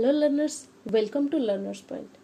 Hello learners, welcome to learners point.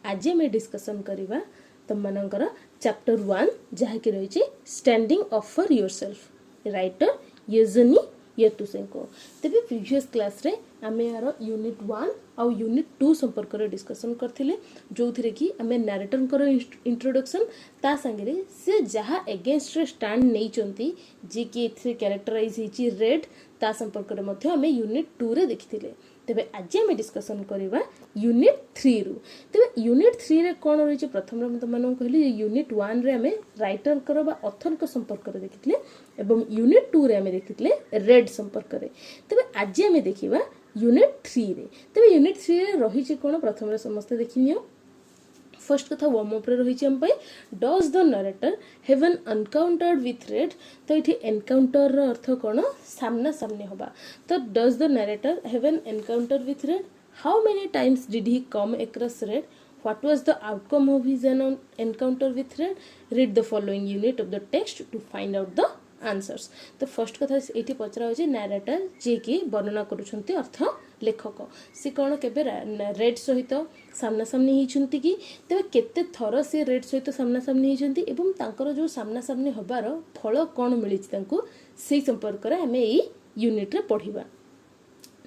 आज आम discussion करवा तुम मानकर चैप्टर 1 जहाँकि रही standing up for yourself writer Yevgeny Yevtushenko. तेबे प्रीवियस क्लास रे आमे यार यूनिट 1 आउ यूनिट 2 संपर्क रे डिस्कसन करथिले, जो थिरे कि आमे नैरेटर कर इंट्रोडक्शन ता संगे से जहाँ एगेंस्ट रे स्टैंड नहीं चंती जे कि एथरे कैरेक्टराइज हिची रेड ता संपर्क रे मध्य आमे यूनिट 2 रे देखिथिले। तेबे आज आमे डिस्कसन करवा यूनिट 3 रु। तेबे यूनिट 3 रे कोन रही प्रथम रे तुम मानन कहली यूनिट 1 रे आमे राइटर कर बा ऑथर को संपर्क रे देखिथिले एवं यूनिट 2 रे आमे देखिथिले रेड संपर्क रे। तेबे आज आमे देखिबा यूनिट 3 रे। तेबे यूनिट 3 रे रही कोन प्रथम रे समस्त देखिनियो। फर्स्ट कथा वार्म अप रे रही does the narrator have an encountered with red. तो ये एनकाउंटर रो अर्थ कोन सामना सामने होबा। तो does the narrator have an encounter with red, how many times did he come across red, what was the outcome of his encounter with red, read the following unit of the text to find out the answers. तो first कथा ये पचरा हो narrator जी की वर्णना करुछंती अर्थ लेखक सी कौन केबे रेड सहित सामना सामनी होती कि तेज केते थर सी रेड सहित सामना सामनी होती एवं तांकर जो सामना सामनी हबार फल कौन मिली से संपर्क में आम यही यूनिट रे पढ़िबा।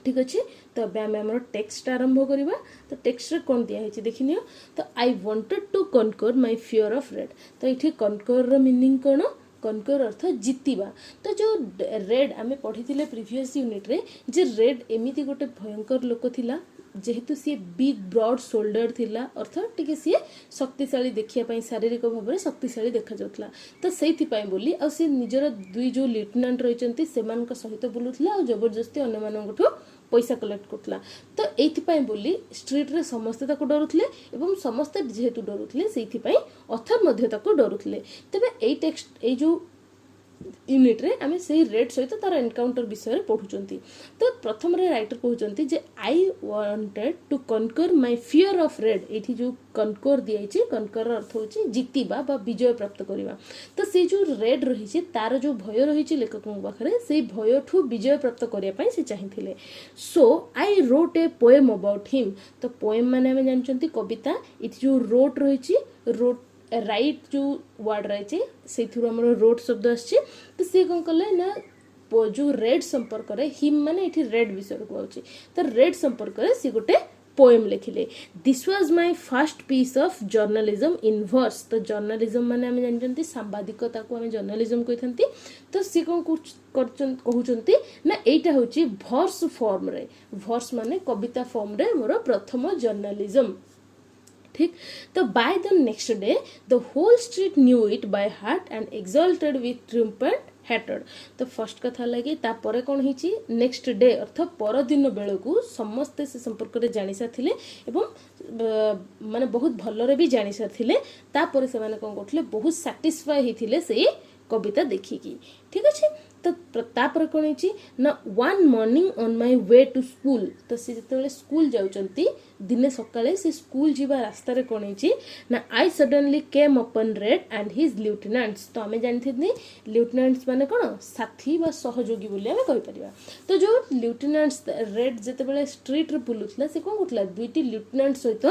ठीक अच्छे, तो अब आम टेक्स्ट आरंभ करवा। तो टेक्स्ट रे कौन दिखाई देखनी। तो I wanted to conquer my fear of Red. तो ये कनकर रो मीनिंग कौन, कनकर अर्थ जितिबा। तो जो रेड आमे पढ़ी प्रीवियस यूनिट रे जे रेड एमिति गोटे भयंकर लोक थिला जेहेतु सी बिग ब्रॉड शोल्डर थिला अर्थ टिके सी शक्तिशाली देखिया पई शारीरिक भाव में शक्तिशाली देखा जाउतला। तो सेति पई बोली आ सी निजर दुई जो लेफ्टिनेंट रहिचंती सेमान का सहित बुलुथला और जबरदस्ती अन्य माननगठो पैसा कलेक्ट करतला। तो एथि पई बोली स्ट्रीट रे समस्त ताको डरुथले एवं समस्त जेहेतु डरुथले सेति पई ऑथर मध्ये ताको डरुथले। तबे एई टेक्स्ट एई जो यूनिट रे आमे सेही रेड सहित तार एनकाउंटर विषय रे पढुचंती। तो प्रथम रे राइटर कहउचंती जे I wanted to conquer my fear of Red. एथि जो कनकर दियाइछि, कनकर अर्थ होछि जितिबा बा विजय प्राप्त करिबा। तो से जो रेड रहिछि तार जो भय रहिछि लेखकक पाखरे से भय ठु विजय प्राप्त करिया पई से चाहिथिले। So I wrote a poem about him. तो पोएम माने आमे जानचंती कविता। इथि जो रोट रहिछि, रोट राइट जो वर्ड रही से रोड शब्द आछि। तो सी कौन कले ना जो रेड संपर्क रे हिम माने ये रेड विषय को तो रेड संपर्क रे सी गोटे पोएम लिखिले। This was my first piece of journalism in verse. तो जर्नलिज्म माने आमे जानचंती सांबादिकता को आमे जर्नलिज्म कहिथंती। तो सी कौन कहउचंती ना एटा होची वर्स फॉर्म रे। वर्स माने कविता फॉर्म रे मोर प्रथम जर्नलिज्म। ठीक, तो by the next day the whole street knew it by heart and exulted with triumphant हैटेड। तो फर्स्ट कथा लगे तापरे कौन हिची नेक्स्ट डे अर्थ पर दिन बेलू समस्ते से संपर्क रे जानि साथिले एवं माने बहुत भलरे भी जानि साथिले। तापरे से माने कोन करथले बहुत सैटिस्फाई हिथिले से कविता देखिकी। ठीक अच्छे, तो तापर कौन है ना one morning on my way to school. तो सी जिते स्कूल जाउचंती दिने सकाळे से स्कूल जीवा रास्ता रे कौन है ना I suddenly came upon Red and his lieutenants. तो आमे जानथिनी लिeutenants माने कोन साथी बा सहयोगी बोली आमे कहि परिबा। तो जो लिeutenants रेड जते बेले स्ट्रीट रे बुलुथला से कोन करथला दुईटी लिeutenants सहित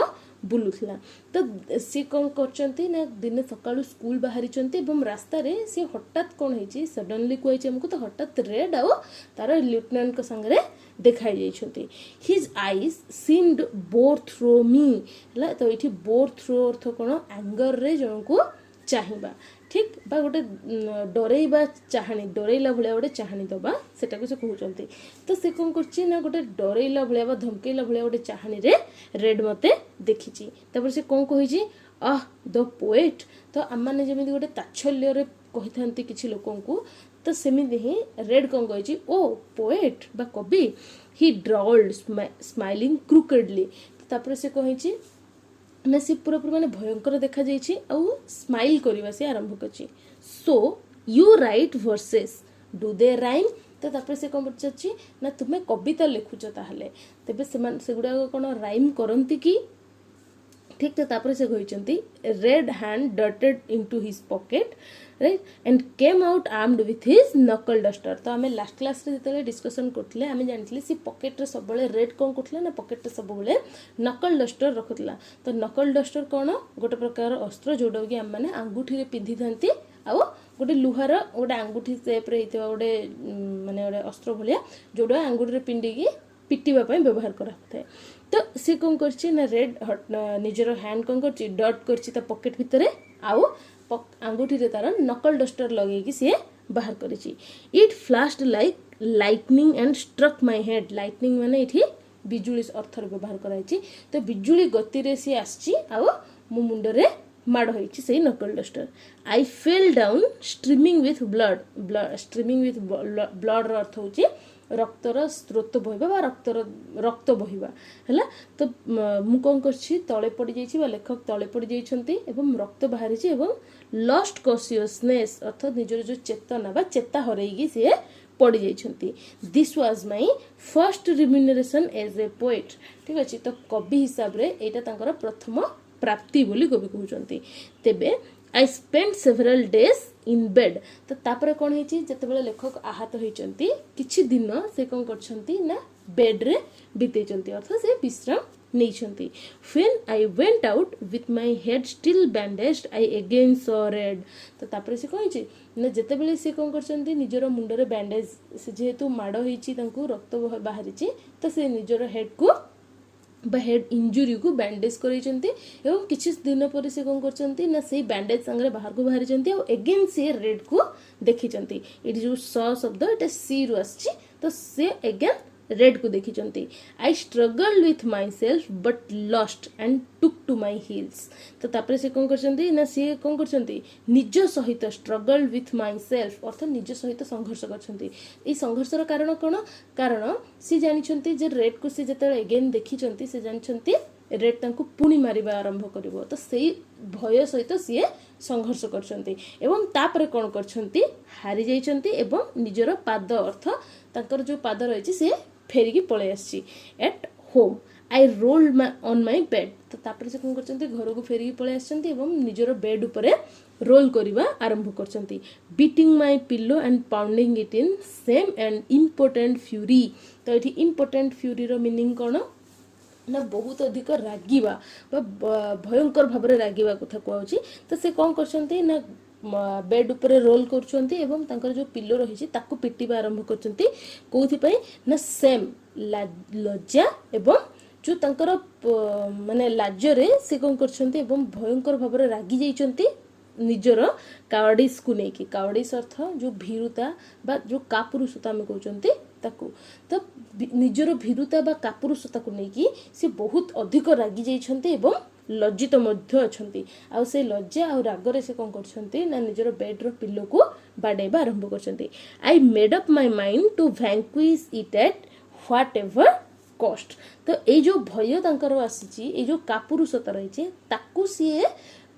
बुलुथला। तो सी कौन करचंती ना दिन सकाळु स्कूल बाहरी चंती एवं रास्ता रे से हठात कौन है सडनली कोइचे हमको तो हठात रेड आउ तार लिeutenant को संगे देखाई जाइछंती। His eyes seemed bore through me हला। तो इठी बोर थ्रो अर्थ कोन एंगर रे जणको चाहिबा। ठीक, बा गोटे डरेइबा चाहानी डरेइला भलिया गोटे चाहानी दबा सेटा को से कहउचंती। तो से कोन करछि ना गोटे डरेइला भलिया बा धमकेइला भलिया गोटे चाहानी रे रेड मते देखिछि। तापर से कोन कहिछि आह द पोएट। तो आमाने जेमिति गोटे ताच्छल्य रे कहिथांती किछि लोकंकु, तो सेमिति ही रेड कोन कहिछि ओ पोएट बा कवि। ही ड्रॉल्ड स्माइलिंग क्रूकेडली। तापर से कहिछि ना सी पूरा पूरा माने भयंकर देखा जाइछि आउ स्माइल करबा से आरंभ करछि। So you right versus, do they rhyme. तो तापर से कोन बचछि ना तुमे कविता लिखुछ ताहले तेबे से गुडा कोन राइम करंती कि ठीक तो तापर से कहते red hand dotted into his pocket right and came out armed with his नकल डस्टर तो आम लास्ट क्लास रे जिते डिस्कसन करते आम जानी सी पॉकेट रे सब रेड कौन करते ना पॉकेट रे सब नकल डस्टर रखुला तो नकल डस्टर कौन गोटे प्रकार अस्त्र जोटा कि आम मैंने आंगुठी पिंधि था आउ गोटे लुहार गोटे आंगुठी सेप्रे गोटे माने गोटे अस्त्र भाया जोटा आंगुठी पिंडिकी पिटिबा व्यवहार कराए तो सी कौन कर रेड निजर हैंड कौन कर डट कर पॉकेट भितर आउ आंगुठी रे तार नकल डस्टर लगे सी बाहर कर it flashed like lightning and struck my head lightning माने इठी बिजुली अर्थर व्यवहार कराई तो बिजुली गति रे सी आसी आउ मो मुंडरे माड़ होइछि से knuckle duster I fell down streaming with blood streaming with blood अर्थ होछि रक्तर स्रोत बहिबा रक्त बहिबा है तो मु कौन करछि तले पड़ जाइछि लेखक तले पड़ जाइछन्ति एवं रक्त बाहरी एवं लस्ट कॉन्शियसनेस अर्थात निजर जो चेतना बा चेता हरैगी से पड़ जाइछन्ति this was my first remuneration as a poet ठीक अछि तो कवि हिसाब रे एटा तांकर प्रथम प्राप्ति बोली कवि कहउछन्ति तेबे I spend several days in bed तो तापर कौन है जिते लेखक आहत होती किछि दिन से कौन करछन्ति ना बेड रे बीतेचन्ति अर्थात से विश्राम नहीं when I went out with my head still bandaged I again saw Red तो तापर से कौन ना जिते से कौन करछन्ति निजर मुंडरे बैंडेज से जेहेतु माड़ होइछि तांकु रक्त बाहरी तो से निजर हेड को हेड इंजुरी को बैंडेज करैछन्ति एवं किछि दिन पर से कौन करछन्ति ना से बैंडेज संगे बाहर को बाहरी छन्ति और अगेन से रेड को देखिछन्ति एटी जो स शब्द एटा सी रु आछि तो से अगेन रेड को देखिछन्ति I struggled with myself but lost and took to my heels तो तापर से कौन करछन्ति ना से कौन करछन्ति निज सहित स्ट्रगल्ड विथ माय सेल्फ अर्थात निज सहित संघर्ष करछन्ति ई संघर्षर कारण कोन कारण से जानिछन्ति जे रेड को से जते अगेन देखिछन्ति से जानिछन्ति रेड तांको पुणी मारिबा आरंभ करिवो तो सेही भय सहित सी संघर्ष करछन्ति एवं तापर कोन करछन्ति हारि जाइछन्ति एवं निजर पाद अर्थ तांकर जो पाद रहिछि से फेरिकी पळे आछि at home I rolled on my bed तो तापर से कौन करछन्ति घर को फेरिकी पळे आछन्ति एवं निजर बेड उपरे रोल करिबा आरंभ करछन्ति beating my pillow and pounding it in same and important fury तो एठी इम्पोर्टेंट फ्यूरी रो मीनिंग कोन ना बहुत अधिक रागिबा भयंकर भाबरे रागिबा कथा कहउछि तो से कौन करछन्ति ना बेड ऊपर रोल करछन्ति एवं तांकर जो पिलो रहिछि ताकू पिटिबा आरंभ करछन्ति कोथि पई ना सेम लज्जा एवं जो तांकर माने लाजरे से कौन करछन्ति एवं भयंकर भाबरे रागी जाइछन्ति निजर कावडिस को नेकी कावडिस अर्थ जो भीरुता बा जो कापुरुषता में कहउछन्ति ताकू तो निजर भीरुता बा कापुरुषता को नेकी से बहुत अधिक रागी जाइछन्ति एवं लज्जित मध्य अछन्ति आ से लज्जा आ रागरे से कौन करछन्ति ना निजर बेड रो पिल्लो को बाडेबा आरंभ करछन्ति I made up my mind to vanquish it at whatever cost तो ए जो भय तांकर आसीची ए जो कापुरुषता रहिचे ताकू सीए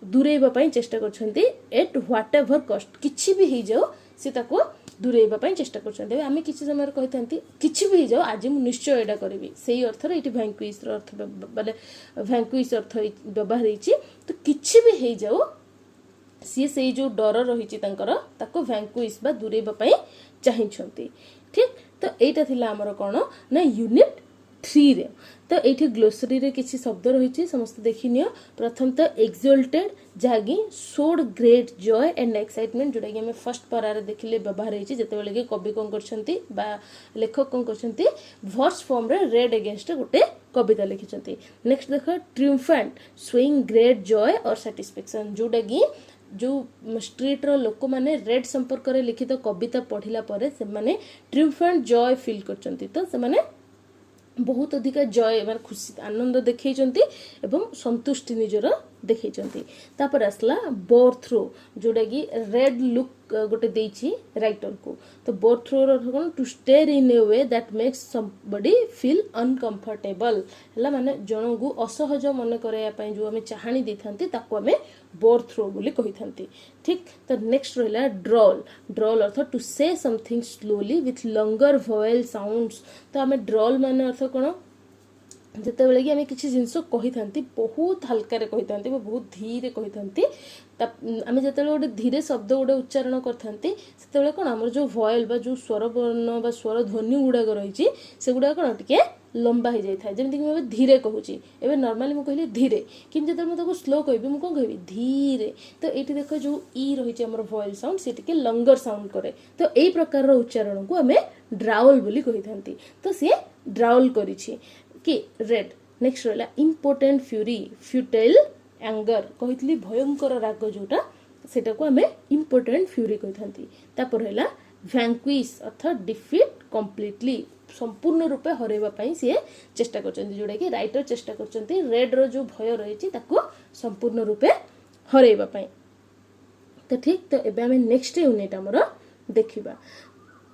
दूरेबा पई चेष्टा करछन्ति एट व्हाट एवर कॉस्ट किछि भी हे जाओ से ताको दूरेबा पई चेष्टा करछन्ति आमे किछि समय कहिथांती किछि भी हे जाओ आज मु निश्चय एडा करबी सेही अर्थ रे इति वैंक्विश रो अर्थ माने वैंक्विश अर्थ व्यवहार हिची तो किछि भी हे जाओ सी से जो डर रहिची तांकर ताको वैंक्विश बा दूरेबा पई चाहिछन्ति ठीक तो एटा थिला हमर कोन ना यूनिट 3 रे तो एठी ग्लोसरी रे किछि शब्द रहिछि समस्त देखिनियो प्रथम तो एक्सल्टेड जागी showed great Joy and excitement जोटा कि हमें फर्स्ट पारा रे देखिले व्यवहार हिछि जते बेले के कवि कोन करछन्ती बा लेखक कोन करछन्ती वर्स फॉर्म रे रेड अगेंस्ट गोटे कविता लिखिछन्ती नेक्स्ट देखो ट्रिumphant showing ग्रेट जॉय और सैटिस्फैक्शन जोटा कि जो स्ट्रीट रो लोक माने रेड संपर्क रे लिखित कविता पढ़िला परे से माने ट्रिumphant जॉय फील करछन्ती तो से माने बहुत अधिक जय मान खुशी आनंद देखैछन्ति एवं संतुष्टि निजर देखैछन्ति तापर आसला बोर थ्रो जोटा कि रेड लुक गोटे देछि राइटर को तो बोर थ्रो रो कोन to stare in a way that makes somebody feel uncomfortable हला माने जण को असहज मन करया पय जो हमें चाहानी देथांती ताको हमें बोर थ्रो बोली कहिथांती ठीक तो नेक्स्ट रहला ड्रॉल अर्थ to say something slowly with longer vowel sounds तो हमें ड्रॉल माने अर्थ कोन ଯେତେବେଳେ କି ଆମେ କିଛି ଜିନିଷ କହିଥାନ୍ତି ବହୁତ ହାଲକାରେ କହିଥାନ୍ତି ବା ବହୁତ ଧୀରେ କହିଥାନ୍ତି ଆମେ ଯେତେବେଳେ ଗୋଟେ ଧୀରେ ଶବ୍ଦ ଗୋଟେ ଉଚ୍ଚାରଣ କରିଥାନ୍ତି ସେତେବେଳେ କ'ଣ ଆମର ଯେଉଁ ଭଏଲ୍ ବା ଯେଉଁ ସ୍ୱର ବର୍ଣ୍ଣ ବା ସ୍ୱର ଧ୍ୱନି ଗୁଡ଼ାକ ରହିଛି ସେଗୁଡ଼ାକ କ'ଣ ଟିକେ ଲମ୍ବା ହେଇଯାଇଥାଏ। ଯେମିତିକି ମୁଁ ଏବେ ଧୀରେ କହୁଛି, ଏବେ ନର୍ମାଲି ମୁଁ କହିଲି ଧୀରେ, କିନ୍ତୁ ଯେତେବେଳେ ମୁଁ ତାକୁ ସ୍ଲୋ କହିବି ମୁଁ କ'ଣ କହିବି ଧୀରେ। ତ ଏଇଠି ଦେଖ ଯେଉଁ ଇ ରହିଛି ଆମର ଭଏଲ୍ ସାଉଣ୍ଡ ସେ ଟିକେ ଲଙ୍ଗର ସାଉଣ୍ଡ କରେ। ତ ଏଇ ପ୍ରକାରର ଉଚ୍ଚାରଣକୁ ଆମେ ଡ୍ରାଉଲ୍ ବୋଲି କହିଥାନ୍ତି। ତ ସିଏ ଡ୍ରାଉଲ୍ କରିଛି କି ରେଡ୍। ନେକ୍ସଟ ରହିଲା ଇମ୍ପୋର୍ଟାଣ୍ଟ ଫ୍ୟୁରି, ଫ୍ୟୁଟାଇଲ୍ ଆଙ୍ଗର, କହିଥିଲି ଭୟଙ୍କର ରାଗ ଯୋଉଟା ସେଟାକୁ ଆମେ ଇମ୍ପୋର୍ଟାଣ୍ଟ ଫ୍ୟୁରି କହିଥାନ୍ତି। ତାପରେ ରହିଲା ଭ୍ୟାଙ୍କୁଇସ୍ ଅର୍ଥାତ୍ ଡିଫିଟ୍ କମ୍ପ୍ଲିଟଲି, ସମ୍ପୂର୍ଣ୍ଣ ରୂପେ ହରାଇବା ପାଇଁ ସିଏ ଚେଷ୍ଟା କରିଛନ୍ତି, ଯୋଉଟାକି ରାଇଟର ଚେଷ୍ଟା କରିଛନ୍ତି ରେଡ୍ର ଯେଉଁ ଭୟ ରହିଛି ତାକୁ ସମ୍ପୂର୍ଣ୍ଣ ରୂପେ ହରାଇବା ପାଇଁ। ତ ଠିକ୍, ତ ଏବେ ଆମେ ନେକ୍ସଟ ୟୁନିଟ୍ ଆମର ଦେଖିବା।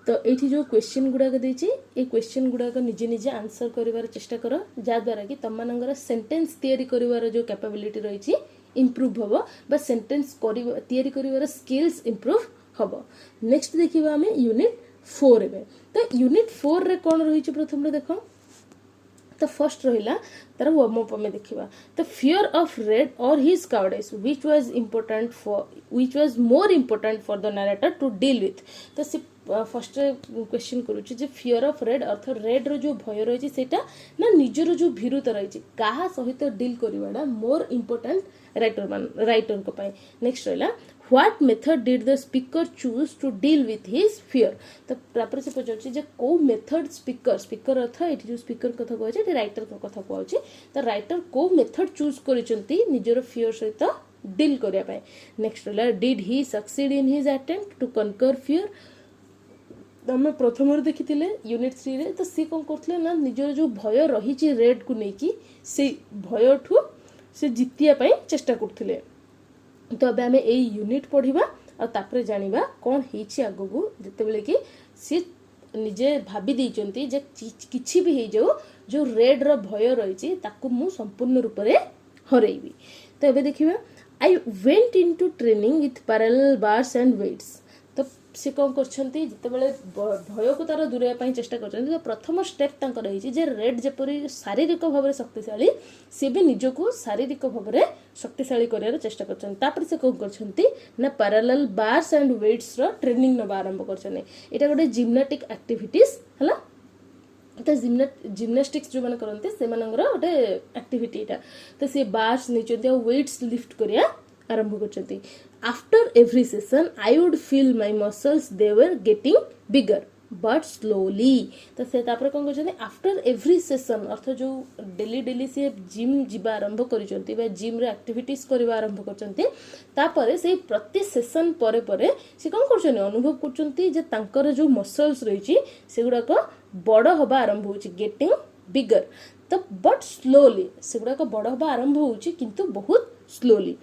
ତ ଏଇଠି ଯେଉଁ କ୍ୱେଶ୍ଚିନ୍ ଗୁଡ଼ାକ ଦେଇଛି ଏଇ କ୍ୱେଶ୍ଚିନ୍ ଗୁଡ଼ାକ ନିଜେ ନିଜେ ଆନ୍ସର କରିବାର ଚେଷ୍ଟା କର, ଯାହାଦ୍ୱାରା କି ତମମାନଙ୍କର ସେଣ୍ଟେନ୍ସ ତିଆରି କରିବାର ଯେଉଁ କ୍ୟାପାବିଲିଟି ରହିଛି ଇମ୍ପ୍ରୁଭ୍ ହେବ ବା ସେଣ୍ଟେନ୍ସ ତିଆରି କରିବାର ସ୍କିଲ୍ସ ଇମ୍ପ୍ରୁଭ୍ ହେବ। ନେକ୍ସଟ ଦେଖିବା ଆମେ ୟୁନିଟ୍ 4 ଏବେ। ତ ୟୁନିଟ୍ 4ରେ କ'ଣ ରହିଛି ପ୍ରଥମରେ ଦେଖ। ତ ଫର୍ଷ୍ଟ ରହିଲା ତାର ୱାର୍ମ ଅପ୍ ଆମେ ଦେଖିବା। ତ fear of Red or his cowardice which was more important for the narrator to deal with। ତ ସେ ଫର୍ଷ୍ଟରେ କ୍ୱେଶ୍ଚିନ୍ କରୁଛି ଯେ ଫିୟର ଅଫ୍ ରେଡ୍ ଅର୍ଥ ରେଡ୍ର ଯେଉଁ ଭୟ ରହିଛି ସେଇଟା ନା ନିଜର ଯେଉଁ ଭୀରୁତା ରହିଛି କାହା ସହିତ ଡିଲ୍ କରିବାଟା ମୋର୍ ଇମ୍ପୋର୍ଟାଣ୍ଟ ରାଇଟରଙ୍କ ପାଇଁ। ନେକ୍ସଟ ରହିଲା what method did the speaker choose to deal with his fear. ତ ତାପରେ ସେ ପଚାରୁଛି ଯେ କେଉଁ ମେଥଡ଼ ସ୍ପିକର ଅର୍ଥ ଏଠି ଯେଉଁ ସ୍ପିକର କଥା କୁହାଯାଉଛି ଏଠି ରାଇଟରଙ୍କ କଥା କୁହାଯାଉଛି। ତ ରାଇଟର କେଉଁ ମେଥଡ଼ ଚୁଜ୍ କରିଛନ୍ତି ନିଜର ଫିୟର ସହିତ ଡିଲ୍ କରିବା ପାଇଁ। ନେକ୍ସଟ ରହିଲା did he succeed in his attempt to conquer fear. ଆମେ ପ୍ରଥମରୁ ଦେଖିଥିଲେ ୟୁନିଟ୍ 3ରେ। ତ ସିଏ କ'ଣ କରୁଥିଲେ ନା ନିଜର ଯେଉଁ ଭୟ ରହିଛି ରେଡ୍କୁ ନେଇକି ସେଇ ଭୟଠୁ ସେ ଜିତିବା ପାଇଁ ଚେଷ୍ଟା କରୁଥିଲେ। ତ ଏବେ ଆମେ ଏଇ ୟୁନିଟ୍ ପଢ଼ିବା ଆଉ ତାପରେ ଜାଣିବା କ'ଣ ହେଇଛି ଆଗକୁ, ଯେତେବେଳେ କି ସିଏ ନିଜେ ଭାବି ଦେଇଛନ୍ତି ଯେ କିଛି ବି ହେଇଯାଉ ଯେଉଁ ରେଡ୍ର ଭୟ ରହିଛି ତାକୁ ମୁଁ ସମ୍ପୂର୍ଣ୍ଣ ରୂପରେ ହରେଇବି। ତ ଏବେ ଦେଖିବା I went into training with parallel bars and weights. ତ ସେ କ'ଣ କରିଛନ୍ତି ଯେତେବେଳେ ଭୟକୁ ତାର ଦୂରେଇବା ପାଇଁ ଚେଷ୍ଟା କରିଛନ୍ତି ତ ପ୍ରଥମ ଷ୍ଟେପ୍ ତାଙ୍କର ହେଇଛି ଯେ ରେଡ୍ ଯେପରି ଶାରୀରିକ ଭାବରେ ଶକ୍ତିଶାଳୀ ସିଏ ବି ନିଜକୁ ଶାରୀରିକ ଭାବରେ ଶକ୍ତିଶାଳୀ କରିବାର ଚେଷ୍ଟା କରିଛନ୍ତି। ତାପରେ ସେ କ'ଣ କରିଛନ୍ତି ନା ପାରାଲେଲ୍ ବାର୍ସ ଆଣ୍ଡ ୱେଟ୍ସର ଟ୍ରେନିଂ ନେବା ଆରମ୍ଭ କରିଛନ୍ତି। ଏଇଟା ଗୋଟେ ଜିମ୍ନାଟିକ୍ ଆକ୍ଟିଭିଟିସ୍ ହେଲା। ତ ଜିମ୍ନାଷ୍ଟିକ୍ସ ଯେଉଁମାନେ କରନ୍ତି ସେମାନଙ୍କର ଗୋଟେ ଆକ୍ଟିଭିଟି ଏଇଟା। ତ ସେ ବାର୍ସ ନେଇଛନ୍ତି ଆଉ ୱେଟ୍ସ ଲିଫ୍ଟ କରିବା ଆରମ୍ଭ କରିଛନ୍ତି। After every session I would feel my muscles they were getting bigger but slowly. ତ ସେ ତାପରେ କ'ଣ କରିଛନ୍ତି ଆଫ୍ଟର ଏଭ୍ରି ସେସନ୍ ଅର୍ଥ ଯେଉଁ ଡେଲି ସିଏ ଜିମ୍ ଯିବା ଆରମ୍ଭ କରିଛନ୍ତି ବା ଜିମ୍ରେ ଆକ୍ଟିଭିଟିସ୍ କରିବା ଆରମ୍ଭ କରିଛନ୍ତି ତାପରେ ସେଇ ପ୍ରତି ସେସନ୍ ପରେ ପରେ ସେ କ'ଣ କରୁଛନ୍ତି ଅନୁଭବ କରୁଛନ୍ତି ଯେ ତାଙ୍କର ଯେଉଁ ମସଲ୍ସ ରହିଛି ସେଗୁଡ଼ାକ ବଡ଼ ହେବା ଆରମ୍ଭ ହେଉଛି ଗେଟିଂ ବିଗର। ତ ବଟ୍ ସ୍ଲୋଲି ସେଗୁଡ଼ାକ ବଡ଼ ହେବା ଆରମ୍ଭ ହେଉଛି କିନ୍ତୁ ବହୁତ ସ୍ଲୋଲି।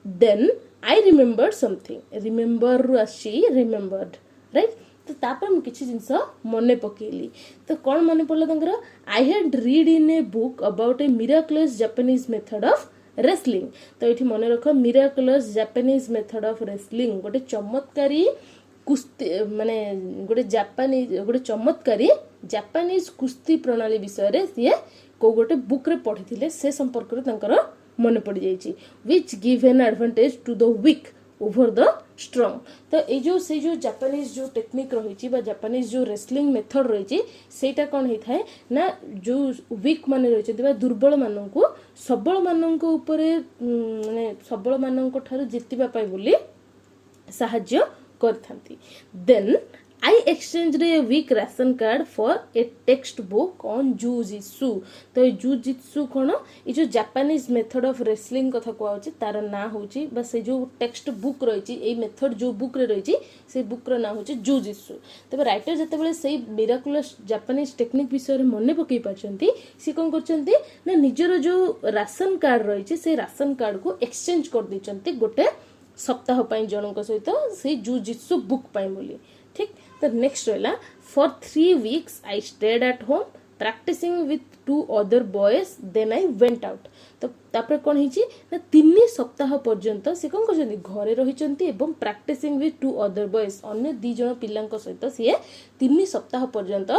ଦେନ୍ ଆଇ ରିମେମ୍ବର୍ଡ ସମଥିଙ୍ଗ, ରିମେମ୍ବରରୁ ଆସିଛି ରିମେମ୍ବର୍ଡ ରାଇଟ୍। ତ ତାପରେ ମୁଁ କିଛି ଜିନିଷ ମନେ ପକେଇଲି। ତ କ'ଣ ମନେ ପଡ଼ିଲା ତାଙ୍କର I had read in a book about a miraculous Japanese method of wrestling. ତ ଏଇଠି ମନେ ରଖ miraculous Japanese method of wrestling ଗୋଟେ ଚମତ୍କାରୀ କୁସ୍ତି ମାନେ ଗୋଟେ ଚମତ୍କାରୀ ଜାପାନିଜ୍ କୁସ୍ତି ପ୍ରଣାଳୀ ବିଷୟରେ ସିଏ କେଉଁ ଗୋଟେ ବୁକ୍ରେ ପଢ଼ିଥିଲେ ସେ ସମ୍ପର୍କରେ ତାଙ୍କର ମନେ ପଡ଼ିଯାଇଛି। Which give an advantage to the weak over the strong. ତ ଏଇ ସେଇ ଯେଉଁ ଜାପାନିଜ୍ ଯେଉଁ ଟେକ୍ନିକ୍ ରହିଛି ବା ଜାପାନିଜ୍ ଯେଉଁ ରେସଲିଂ ମେଥଡ଼ ରହିଛି ସେଇଟା କ'ଣ ହେଇଥାଏ ନା ଯେଉଁ ୱିକ୍ ମାନେ ରହିଛନ୍ତି ବା ଦୁର୍ବଳମାନଙ୍କୁ ସବଳମାନଙ୍କ ଉପରେ ମାନେ ସବଳମାନଙ୍କ ଠାରୁ ଜିତିବା ପାଇଁ ବୋଲି ସାହାଯ୍ୟ କରିଥାନ୍ତି। Then I exchanged a week ration card for a textbook on jujitsu. ତ ଏଇ ଜୁଜିତ୍ସୁ କ'ଣ ଏଇ ଯେଉଁ ଜାପାନିଜ୍ ମେଥଡ଼ ଅଫ୍ ରେସଲିଂ କଥା କୁହାଯାଉଛି ତାର ନାଁ ହେଉଛି ବା ସେ ଯେଉଁ ଟେକ୍ସଟ ବୁକ୍ ରହିଛି ଏଇ ମେଥଡ଼ ଯେଉଁ ବୁକ୍ରେ ରହିଛି ସେଇ ବୁକ୍ର ନାଁ ହେଉଛି ଜୁଜିତ୍ସୁ। ତେବେ ରାଇଟର ଯେତେବେଳେ ସେଇ ମିରାକୁଲସ୍ ଜାପାନିଜ୍ ଟେକ୍ନିକ୍ ବିଷୟରେ ମନେ ପକାଇ ପାରୁଛନ୍ତି ସେ କ'ଣ କରୁଛନ୍ତି ନା ନିଜର ଯେଉଁ ରାସନ୍ କାର୍ଡ ରହିଛି ସେଇ ରାସନ୍ କାର୍ଡକୁ ଏକ୍ସଚେଞ୍ଜ କରିଦେଇଛନ୍ତି ଗୋଟେ ସପ୍ତାହ ପାଇଁ ଜଣଙ୍କ ସହିତ ସେଇ ଜୁଜିତ୍ସୁ ବୁକ୍ ପାଇଁ ବୋଲି। ଠିକ୍। ତ ନେକ୍ସଟ ରହିଲା for 3 weeks I stayed at home practising with 2 other boys then I went out. ତ ତାପରେ କ'ଣ ହେଇଛି ନା 3 ସପ୍ତାହ ପର୍ଯ୍ୟନ୍ତ ସେ କ'ଣ କରିଛନ୍ତି ଘରେ ରହିଛନ୍ତି ଏବଂ ପ୍ରାକ୍ଟିସିଂ ୱିଥ୍ 2 other boys ଅନ୍ୟ 2 ଜଣ ପିଲାଙ୍କ ସହିତ ସିଏ 3 ସପ୍ତାହ ପର୍ଯ୍ୟନ୍ତ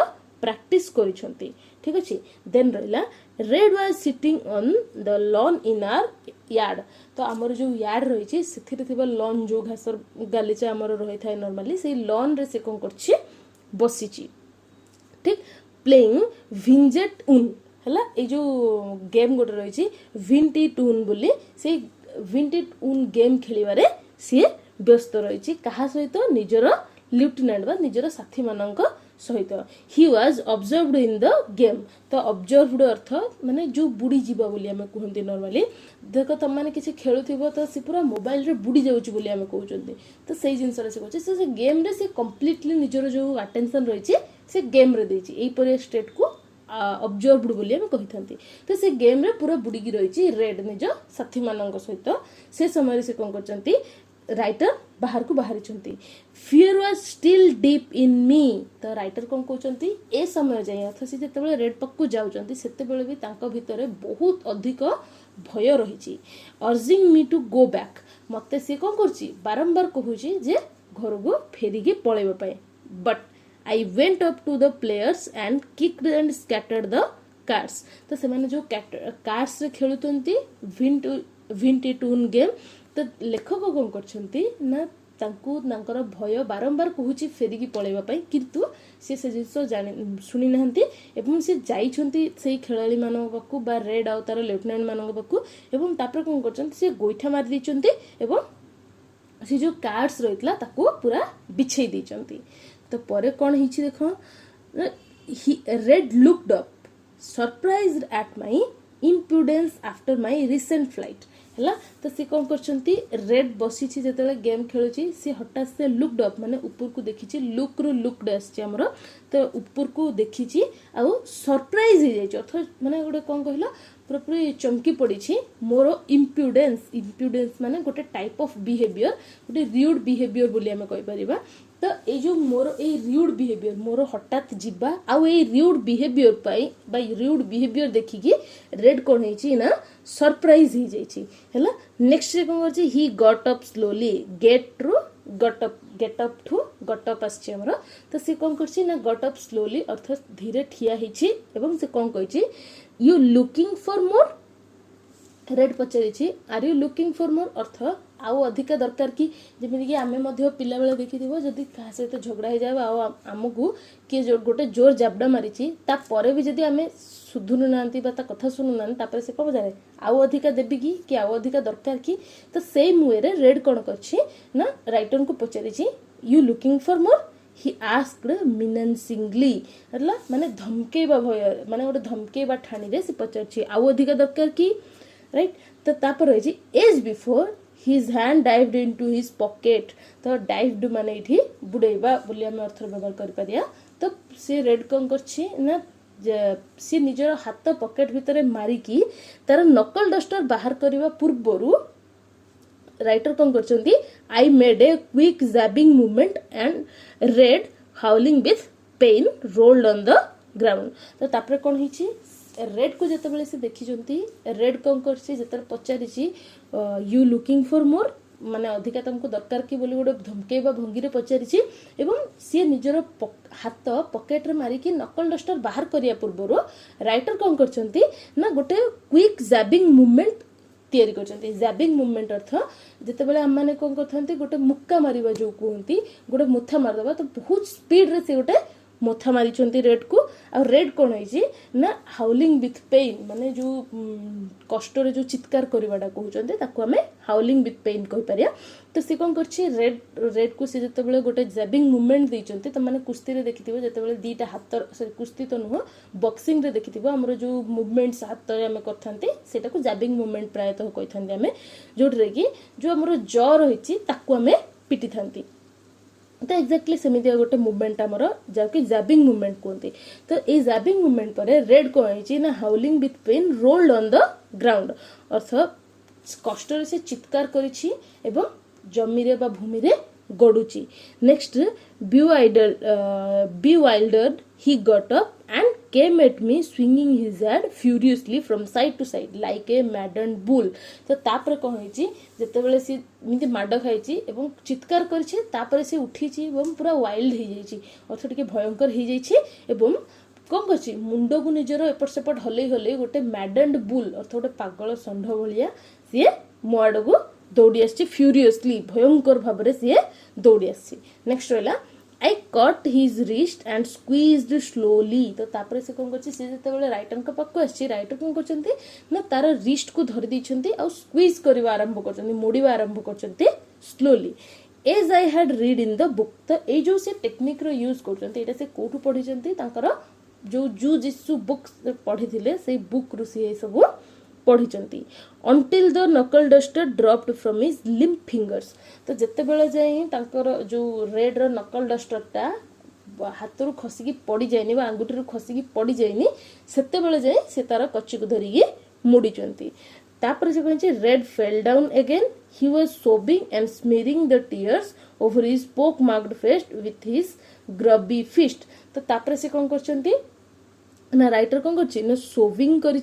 practice करिसंती ठीक अछि देन रहिला Red was sitting on the lawn in our yard तो आमर जो यार्ड रही छि सेथिरे थिबा लॉन जो घास गालीचा आमर रही थाए नॉर्मली से लॉन रे से कोन करछि बसी छि ठीक प्लेइंग विंजेट उन हला ए जो गेम गोटे रही छि विंटी टून बोली से विंटी उन गेम खेलिबारे सी व्यस्त रही छि कहा सहित निजर लिeutenant बा निजर साथी मानक सहित he was observed in the game तो ऑब्जर्व्ड अर्थ माने जो बुड़ी जीवा बोली हमें कहते नॉर्मली देखो तुम मैंने किसी खेलुथिबो तो से पूरा मोबाइल रे बुड़ी जाउची बोली हमें कहउचंती तो सही जिंस रे से कहउची से गेम रे से कंप्लीटली निजर जो अटेंशन रही छि से गेम रे देछि एई पर स्टेट को ऑब्जर्व्ड बोली हमें कहिथांती तो से गेम रे पूरा बुड़ी रही छि रेड निज साथी मानक सहित से समय से कोन करचंती राइटर बाहर को बाहरी चंती fear was still deep in me तो राइटर कोन कहउचंती ए समय जाय अर्थ से जेतेबेले रेड पक को जाउचंती सेतेबेले भी तांको भितरे बहुत अधिक भय रही छि urging me to go back मते से कोन करछि बारंबार कहउछि जे घर को फेरी के पळेबा पाए but I went up to the players and kicked and scattered the cards तो से माने जो कार्ड्स रे खेलुतंती विंटी टून गेम तो लेखक कौन करछंती ना तांकू तांकर भय बारंबार कहूची फेरिकी पळेबा पई किंतु से जिंस जानि सुनि नहंती एवं से जाइछंती सेही खेलाड़ी मानक पाकू बा रेड आउ तार लेफ्टिनेंट मानक पाकू एवं तापर कोन करछंती से गोइठा मारि दिचंती एवं से जो कार्ड्स रहितला ताकू पूरा बिछेई दिचंती तो परे कोन हिची देखो Red looked up surprised at my imprudence after my recent flight हला तो से कोन करछंती रेड बसी छि जेतेले गेम खेलुची से हठात से लुक्ड अप माने ऊपर को देखि छि लुक रो लुक्ड आछि हमरो तो ऊपर को देखि छि आ सरप्राइज हो जाय अर्थ माने गोटे कोन कहलो पूरा चमकी पड़ी छि मोर इम्प्रूडेंस माने गोटे टाइप ऑफ बिहेवियर गोटे र्यूड बिहेवियर बोली हमें कहि परिबा तो ए जो मोर ए र्यूड बिहेवियर मोर हठात जिबा आ ए र्यूड बिहेवियर पाई बा र्यूड बिहेवियर देखि कि रेड कोन हे छि ना सरप्राइज हो जाय छि हला नेक्स्ट से कोन करछि he got up slowly get up to got up आछि हमर तो से कोन करछि ना गॉट अप स्लोली अर्थ धीरे ठिया हि छि एवं से कोन कहि छि you looking for more Red पचारि छि are you looking for more अर्थ आउ अधिक दरकार कि जेमिति कि आमे मध्य पिला बेले देखिथिबो जदी का सहित झगड़ा हो जाय आ हमकु के गोटे जोर जाबडा मारी छि ता परे भी जदी आमे सुधुनु नांती बा ता कथा सुनु नान तापर से कब जाय आउ अधिक देबी कि आउ अधिक दरकार कि तो सेम वे रे रेड कोन करछि ना राइटर को पचारि छि you looking for more he asked menacingly हला माने धमकेबा भय माने गोटे धमकेबा ठाणी रे से पचारछि आउ अधिक दरकार कि राइट तो तापर रही छि as before his hand dived into his pocket तो dived माने इठी बुडेबा बोली हम अर्थ व्यवहार कर परिया तो से रेड कोन करछि ना से निजर हाथ पॉकेट भितरे मारी की तार नकल डस्टर बाहर करबा पूर्वरु राइटर कोन करछंती I made a quick jabbing movement and Red howling with pain rolled on the ground तो तापर कोन हिची रेड को जते बेले से देखि जंती रेड कोन करछि जते पचारि छि यू लुकिंग फॉर मोर माने अधिका तुमको दरकार कि बोली गोटे धमकेबा भंगी रे पचारि छि एवं से निजर हाथ पॉकेट रे मारी कि नकल डस्टर बाहर करिया पूर्वरो राइटर कोन करछंती ना गोटे क्विक जैबिंग मूवमेंट तैयारी करछंती जैबिंग मूवमेंट अर्थ जते बेले हम माने कोन करथंती गोटे मुक्का मारिबा जो कहंती गोटे मुथा मार दबा तो बहुत स्पीड रे से गोटे मथा मारी रेड को आ रेड कौन है ना हाउलिंग विथ पेन माने जो कष्ट रे जो चित्कार करवाटा कहते आम हाउलिंग विथ पेन कहि परिया तो सी कौन कर रेड को सी जिते गोटे जैबिंग मूवमेंट देते तो मैंने कुश्ती रे देखिथिबो जिते दीटा हाथ सॉरी कुश्ती तो नुह बॉक्सिंग रे देखिथिबो हमर जो मूवमेंट्स हाथ रे आमे करथांती सेटा को जैबिंग मूवमेंट प्रायतः कहिथांती आमे जोटरे कि जो हमर जॉ रहिछि ताकू आमे पिटी थांती तो एक्जाक्टली सेमिति गोटे मुवमेंट आमर जाकि जैबिंग मुवमेंट कहते तो ये जैबिंग मुवमेंट पर रेड कौन है ना howling with pain rolled on the ground अर्थ कष्ट से चित्कार करिछि एवं जमी रे बा भूमि रे गडुची next bewildered he got up and came at me swinging his head furiously from side to side like a maddened bull तो तापर कौन है जते बेले सी मिति माड खाइछि एवं चित्कार करछि तापर से उठिछि एवं पूरा वाइल्ड हो जाइछि अर्थ टिके भयंकर हो जाइछि एवं कौन कर मुंड को निजर एपट सेपट हल्ई हल्ई गोटे मैडेंड बुल अर्थ गोटे पागल षंढ भाया सी मो आड़ को दौड़ी आसी फ्यूरियसली भयंकर भाव में सी दौड़ी आसी। नेक्स्ट रहा I cut his wrist and squeezed slowly. तो तापर से कौन करछि से जेतेबेले राइटर का पाखु आछि राइटर कौन करछन्ती ना तार रिस्ट को धरि दैछन्ती आ स्क्वीज करबा आरंभ करछन्ती मोड़ीबा आरंभ करछन्ती slowly as I had read in the book. तो ए जो से टेक्निक रो यूज करछन्ती एटा से कोठु पढिछन्ती तांकर जो जुजित्सु बुक पढिथिले से बुक रु से सब पढ़ी अंटिल द नकल duster dropped from his limp fingers. तो जिते बेले जाए जो रेड रो नकल डस्टरटा हाथ रू खसिकी पड़ी जाए आंगुठी रू खसिकी पड़ी जाए सेते बेले जाए से तार कच्ची को धरिकी मुड़ीचंती। तापर से कहिछि Red fell down again he was sobbing and smearing the tears over his pock marked face with his grubby fist. तो तापर से कौन करछंती ना राइटर कौन कर सोविंग कर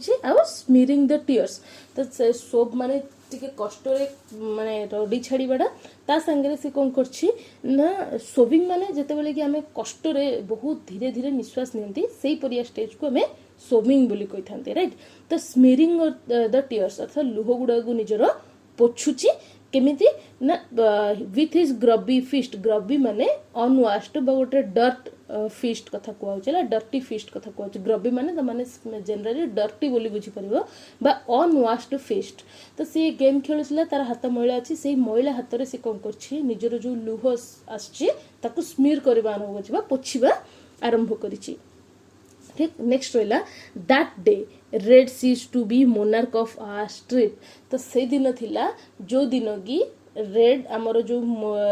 स्मीरिंग द टीयर्स। तो सोब माने टिके कष्ट माने रडी छाड़ीबाटा ता संगे से कौन कर सोविंग माने जेते बेले कि आमे कष्ट बहुत धीरे धीरे निश्वास नियंती सेही परिया स्टेज को आमे सोविंग बोली कहि थांते राइट। तो स्मीरिंग द टीयर्स अर्थात लुह गुड़ा को निजर पोछुची केमिति ना विथ हिज ग्रबी फिस्ट। ग्रबी माने अनवाश्ड बा गोटे डर्ट फिस्ट कथा कहला डर्टी फिस्ट कथा कहछ। ग्रबी माने त माने जनरली डर्टी बोली बुझी परिबो बा अनवाश्ड फिस्ट। तो से गेम खेलुसला तार हाथ मैला अछि सेही मैला हाथ रे से कोन करछि निजर जो लुह आछि ताकू स्मीर करबा आरंभ करछि बा पोछिबा आरंभ करछि। ठीक नेक्स्ट रहा that day Red ceased to be monarch of our street. तो से दिन थिला जो दिन की रेड आमर जो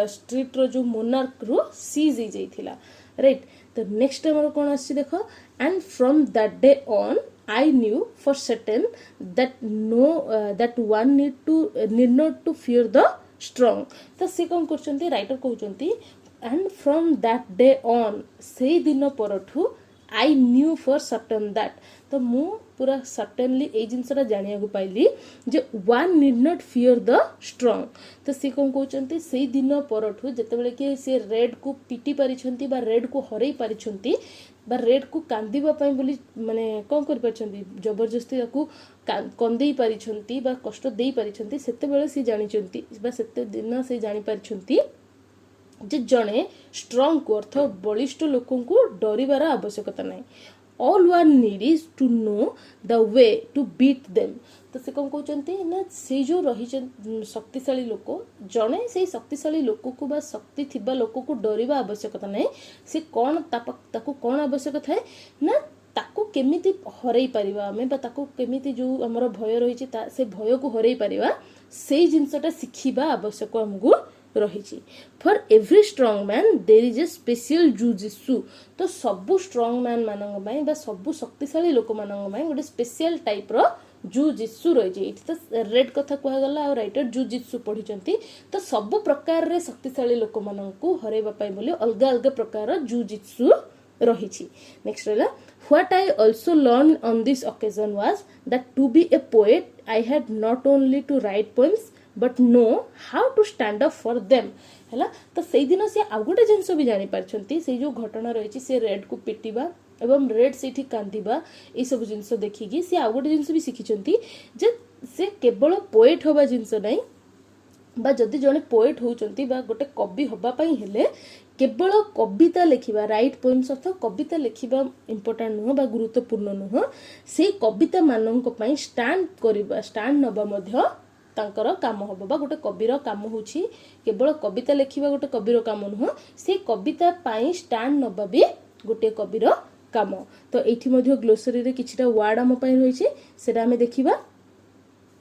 स्ट्रीट रो जो मोनार्क रो सीज हो जाइथिला राइट। तो नेक्स्ट आमर कोन आछि देखो and from that day on I knew for certain that one need not to fear the strong. तो से कौन करछन्ती राइटर कहउछन्ती and from that day on से दिन परठू I knew for certain that. तो मु पूरा सर्टेनली ए जिनसटा जानिया को पाइली जे one need not fear the strong. तो सी कौन कहउछन्ती से दिन परठू जेतेबेले कि से रेड को पिटी पारिछन्ती बा रेड को हरई पारिछन्ती बा रेड को कांदिबा पई बोली माने कोन करि पारिछन्ती जबरदस्ती ताकू कंदेई पारिछन्ती बा कष्ट देई पारिछन्ती सेतेबेले से जानिछन्ती बा सेते दिन से जानि पारिछन्ती जे जणे स्ट्रॉन्ग को अर्थ बलिष्ठ लोकों को डरिबार आवश्यकता नहीं। All one need is to know the way to beat them. तो से कौन कहते ना से जो रही शक्तिशाली लोक जड़े से शक्तिशाली लोक को बा शक्ति थिबा लोक को डरिबा आवश्यकता नहीं। से कौन ताकू कौन आवश्यक थाए ना ताकू केमिति हरई परिबा आमे बा ताकू केमिति जो हमर भय रही से भय को हरई परिबा से जिनसटा शिखिबा आवश्यक हमगु रही। For every strong man there is a special jujitsu. तो सबु स्ट्रॉन्ग मैन मानंग बाई बा सबु शक्तिशाली लोक मानंग बाई गोटे स्पेशल टाइप रो जुजित्सु रही। तो रेड कथा कह गला और राइटर जुजित्सु पढ़ी। तो सबु प्रकार रे शक्तिशाली लोक मानंकु हरैबा पई बोली अलग अलग प्रकार जुजित्सु रही। नेक्स्ट रहा what I also learn on this occasion was that to be a poet I had not only to write poems but know how to stand up for them है। तो से दिन से आउ गोटे जिनस भी जानी पारछंती से जो घटना रही से रेड को पिटिबा एवं रेड से कांदिबा ये सब जिनस देखिकी से आउ गोटे जिनस भी शिखिछंती जे से केवल पोएट होबा जिनस नहीं बा जदि जने पोएट होउचंती बा गोटे कवि होबा पई हेले केवल कविता लेखिबा राइट पोएम्स अर्थ कविता लेखिबा इंपोर्टेंट नुह बा गुरुत्वपूर्ण नुह। से कविता मानक पई स्टैंड करबा स्टैंड नबा मध्य तांकर काम होबो बा गोटे कविर काम होछि केवल कविता लेखिबा गोटे कविर काम नुह से कविता पाई स्टैंड नबा भी गोटे कविर काम। तो एठी मध्य ग्लोसरी रे किछटा वर्ड हम पई रहिछि सेटा हमें देखिबा।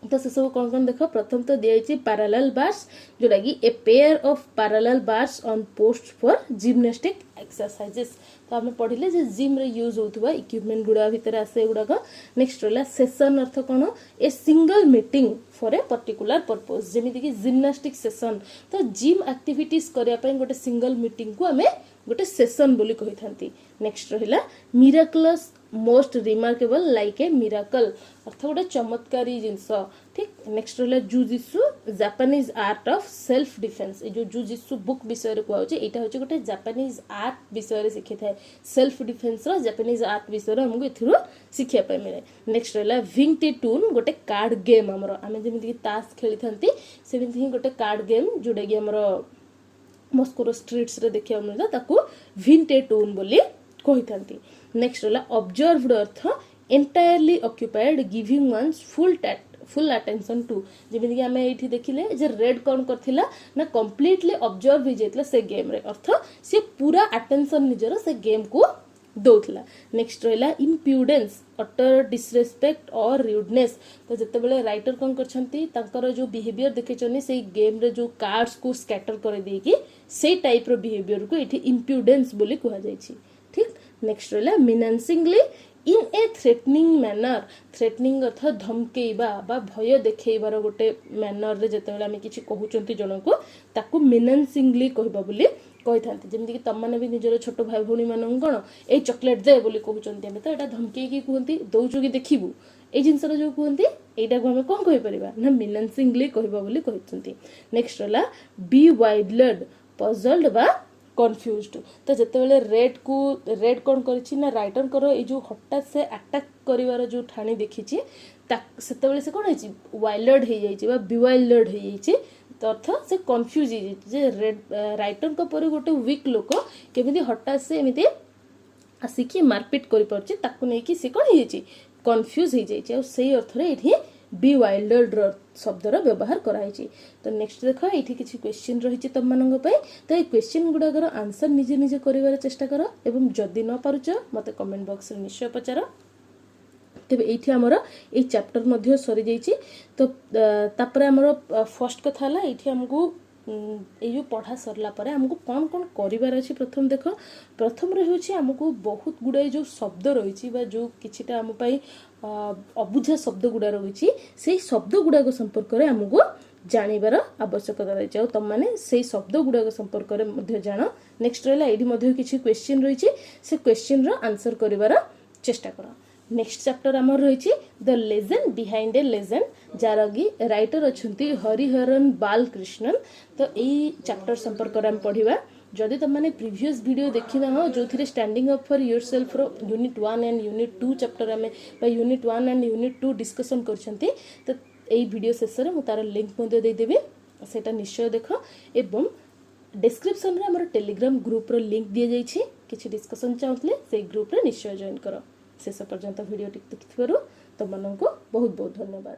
तो से सब कौन कौन देख प्रथम तो दिखाई पैरेलल बार्स जोटा कि a pair of parallel bars on post for gymnastic exercises. तो आम पढ़िले जे जिम रे यूज होतबा इक्विपमेंट गुडा भितर आसे गुडाक। नेक्स्ट रहा सेशन अर्थ कौन a single meeting for a particular purpose जेमिति कि जिम्नास्टिक सेशन। तो जिम एक्टिविटीज करिया पई गोटे सिंगल मीटिंग को आमे गोटे सेशन बोली कहि थांती। नेक्स्ट रहिला miraculous most remarkable like a miracle अर्थ गोटे चमत्कारी जिनस ठीक। नेक्स्ट रहा jujitsu Japanese art of self defence ये जो जुजित्सु बुक विषय कहूँ यहाँ हूँ गोटे जापानीज आर्ट विषय शिखी था सेल्फ डिफेन्स जापानीज आर्ट विषय आमको ए शिखापी मिले। नेक्स्ट रहा विंगटी टून गोटे कार्ड गेम आमर आम जमीक ताश खेली था सेमती ही गोटे कार्ड गेम जोटा कि आमर मस्कोर स्ट्रीट्स रे देखा मिलता ताकू विंटे टून बोली कही था। नेक्स्ट रहा observed earth entirely occupied giving one's full attention to जमीन कि आम ये देखिले जे रेड कौन करथिला ना कंप्लीटली ऑब्जर्व हो जाता से गेम रे अर्थ से पूरा अटेंशन निजर से गेम को दौला। नेक्स्ट रहा इम्प्यूडेंस अटर डिसरेस्पेक्ट और रूडनेस तो जितेबाला राइटर कौन कर जो बिहेवियर देखे से गेम रे जो कार्ड्स को स्कैटर कर देकी से टाइप रो बिहेवियर को ये इम्प्यूडेंस बोली कहुई ठीक। नेक्स्ट रहा मिनान्सिंगली इन ए थ्रेटनिंग मैनर थ्रेटनिंग अर्थ धमकेइबा बा भय देखैबार गोटे मैनर रे जेतेबेला आमे किछि कहउचंती जनको ताकू मिनान्सिंगली कहबा बोली कहि थांती जेमि कि तम माने भी निजर छोट भाई भौणी मानन कोन ए चॉकलेट दे बोली कहउचंती आमे तो एटा धमकेइ की कहंती दउचु कि देखिबू ए जिनसर जो कहंती एटा को आमे कोन कहि परिबा ना मिनान्सिंगली कहबा बोली कहउचंती। नेक्स्ट रला बी वाइल्डड पजल्ड बा कन्फ्यूज्ड तो जितेबाला रेड कौन कर राइटर कर ये जो हठात से अटैक कर जो ठाणी देखी से कौन है वाइल्ड हो जाए बिवाइल्ड हो जाए तो अर्थ से कन्फ्यूज हो रेड राइटर पर गोटे वीक लोक केमी हठात से एमती आसिकी मारपिट कर सी कौन हो कन्फ्यूज हो जाए से अर्थ ये बी वाइल्डर शब्दर व्यवहार कराई। तो नेक्स्ट देख ये किसी क्वेश्चन रही तुम मान तो ये क्वेश्चन गुड़ाकर आंसर निजे निजे कर चेष्टा कर एवं जदि न पारुच मत कमेंट बॉक्स में निश्चय पचार। तेज ये आमर ये चैप्टर सरी जाइए तो तापर आमर फर्स्ट कथा ये आमको ये जो पढ़ा सरला परे हमको कौन कौन करिवार अछि प्रथम देख प्रथम रही हमको बहुत गुड़ाई जो शब्द रही जो किछिटा आम पाई अबुझा शब्द गुड़ा रही से शब्द गुड़ाक संपर्क में आमको जानिबार आवश्यकता रही तुम मैंने से शब्द गुड़ाक संपर्क में जान। नेक्स्ट रहा ये किसी क्वेश्चन रही से क्वेश्चन आंसर करिवार चेष्टा कर। नेक्स्ट चैप्टर आमर रही the legend behind a legend jar कि राइटर अच्छा हरिहरन बालकृष्णन तो यही चैप्टर संपर्क में पढ़ा जदि तुम मैंने प्रीवियस वीडियो देखी ना जो थी स्टैंडिंग अप फॉर योरसेल्फ रो यूनिट 1 एंड यूनिट 2 चैप्टर आम यूनिट 1 एंड यूनिट 2 डिस्कसन करछंती तो यही वीडियो शेष में मुझे तार लिंक देदेवी सेटा निश्चय देख एवं डिस्क्रिप्शन रे हमर टेलीग्राम ग्रुप रो लिंक दिया जाइछि किछि डिस्कसन चाहूले से ग्रुप रे निश्चय जॉइन कर। शेष पर्यंत वीडियो देखिथिबारु तुम माननकु बहुत बहुत धन्यवाद।